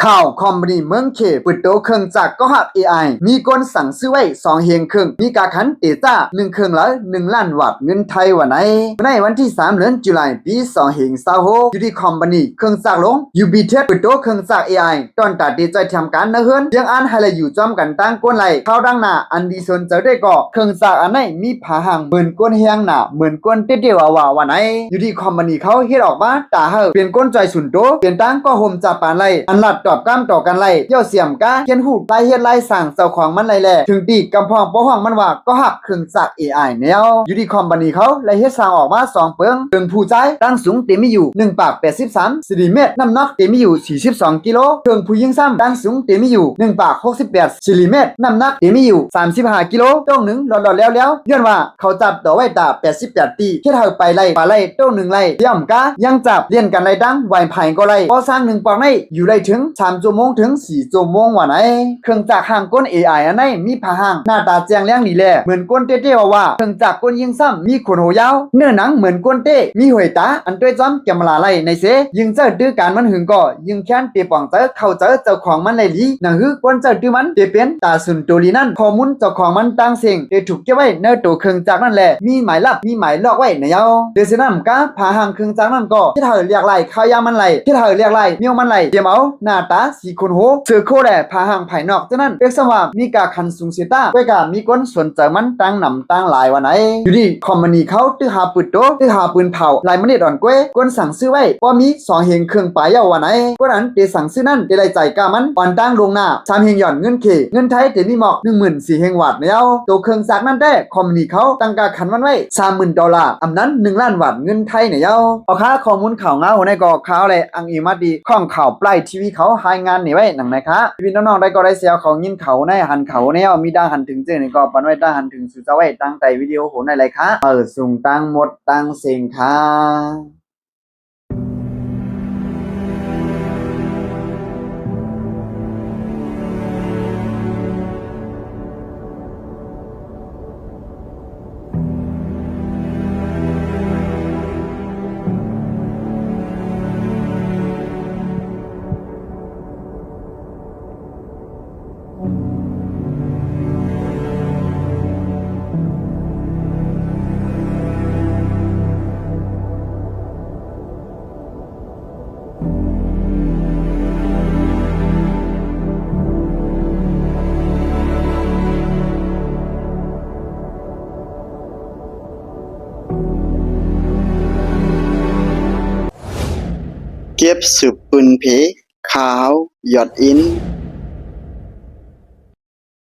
ข่าวคอมพานีเมืองเขปิดโตเครื่องจากก็หัก AI มีคนสั่งซื้อไว้2เฮงครึ่งมีกาขันเตต้า1เครื่องละ1ล้านวัตต์เงินไทยวันไหนในวันที่3เดือนตุลาคมปี2026อยู่ที่คอมพานีเครื่องจากลง UBTech ปิดโตเครื่องจาก AI ตอนตัดดีใจทำการนะเฮือนยังอ่านให้ละอยู่จอมกันตั้งก้นไหลข่าวดังหน้าอันดีสนใจได้ก็เครื่องจากอันไหนมีผาหังเหมือนก้นเฮียงหน้าเหมือนก้นเตี้ยๆว่าวันไหนอยู่ที่คอมพานีเขาเฮ็ดออกมาตาเฮาเปลี่ยนก้นใจสุนโตเปลี่ยนตั้งก็ห่มจับปานไหลอันลัดตอบก้ามต่อกันไล่เย่าเสียมกะเขียนหูไล่เฮ็ดไล่สั่งเจ้าของมันไล่แลถึงตีกำพองป้อห้องมันว่าก็หักเครื่องจักร AI แนวอยู่ที่คอมพานีเขาไล่เฮ็ดสร้างออกมา2เปิงผู้ใจตั้งสูงเต็มมีอยู่1ปาก83ซนเมตรน้ำหนักเต็มมีอยู่42กิโลเครื่องผู้หญิงซ้ำตั้งสูงเต็มมีอยู่1ปาก68ซนเมตรน้ำหนักเต็มมีอยู่35กิโลต้องหนึ่งหลอดแล้วย้อนว่าเขาจับต่อไว้ตา88ตีเฮ็ดเฮาไปไล่ปลาไล่ต้องหนึ่งไล่ย่ำกะยังจับเลียนกันไล่ดังไหวไผ่ก็ไล่พอสร้าง1ปอกในอยู่ได้ถึง3ชั่วโมงถึง4ชั่วโมงว่าไหนเครื่องจักรห่างก้น AI อันไหนมีผาห่างหน้าตาแจ้งแล้งนี่แหละเหมือนก้นเต้ๆว่าเครื่องจักรก้นยิงซ้ำมีขนหัวยาวเนื้อหนังเหมือนก้นเต้มีหวยตาอันด้วยจ้ำแกมลาไล่ในเสยิงเจ้าดื้อการมันหึงก็ยิงแค้นเตป่องเจอเข้าเจอเจ้าของมันเลยลีหนังหื้อก้นเจ้าดื้อมันเตเป็นตาสุนโตลีนั่นข้อมูลเจ้าของมันตั้งเสียงได้ถูกเก็บไว้ในตัวเครื่องจักรนั่นแหละมีหมายลับมีหมายลอกไว้ในเยาเดซินั่นกะผาห่างเครื่องจักรนั่นก็ที่เธอเรียกไล่ข้าวยามันไล่ที่เธอเรียกไล่เมียวมันไล่เตรียมเอาหน้าตาสีคนโหเสือโคแหละผาห่างภายนอกฉะนั้นเรียกสว่ามีกาคันสูงเสียตาไว้กามีก้นสนใจมันตั้งหนำตั้งหลายวันไหนอยู่ดีคอมพานีเขาตื้อหาปืนโตตื้อหาปืนเผาลายมันนี่ดอนก้วยก้นสั่งซื้อไว้ว่ามี2เฮงเครื่องปลายยาววันไหนก้นนั้นเตสั่งซื้อนั่นเตไลใจกามันอ่อนตั้งลงหน้า3เฮงหย่อนเงินเคเงินไทยเตมีหมอก 14,000 เฮงวัตต์เนี่ยตัวเครื่องจักรนั่นได้คอมพานีเขาตั้งกาคันมันไว้ 30,000 ดอลลาร์อำนั้น1ล้านวัตต์เงินไทยเนี่ยเอาค่าข้อมูลข่าวเงาในก็ข่าวเลยอังอีมาดีข้องข่าวปลายทีวีเขารายงานนี่ไว้หนังนะคะพี่น้องๆได้ก็ได้เสียเขายินเขาในหันเขาแนวมีดังหันถึงเจอนี่ก็ปันไว้ดังหันถึงสุจะไว้ตั้งใจวิดีโอโหในไรคะส่งตั้งหมดตั้งเสียงค่ะเก็บสืบปืนเพขาวหยอดอิน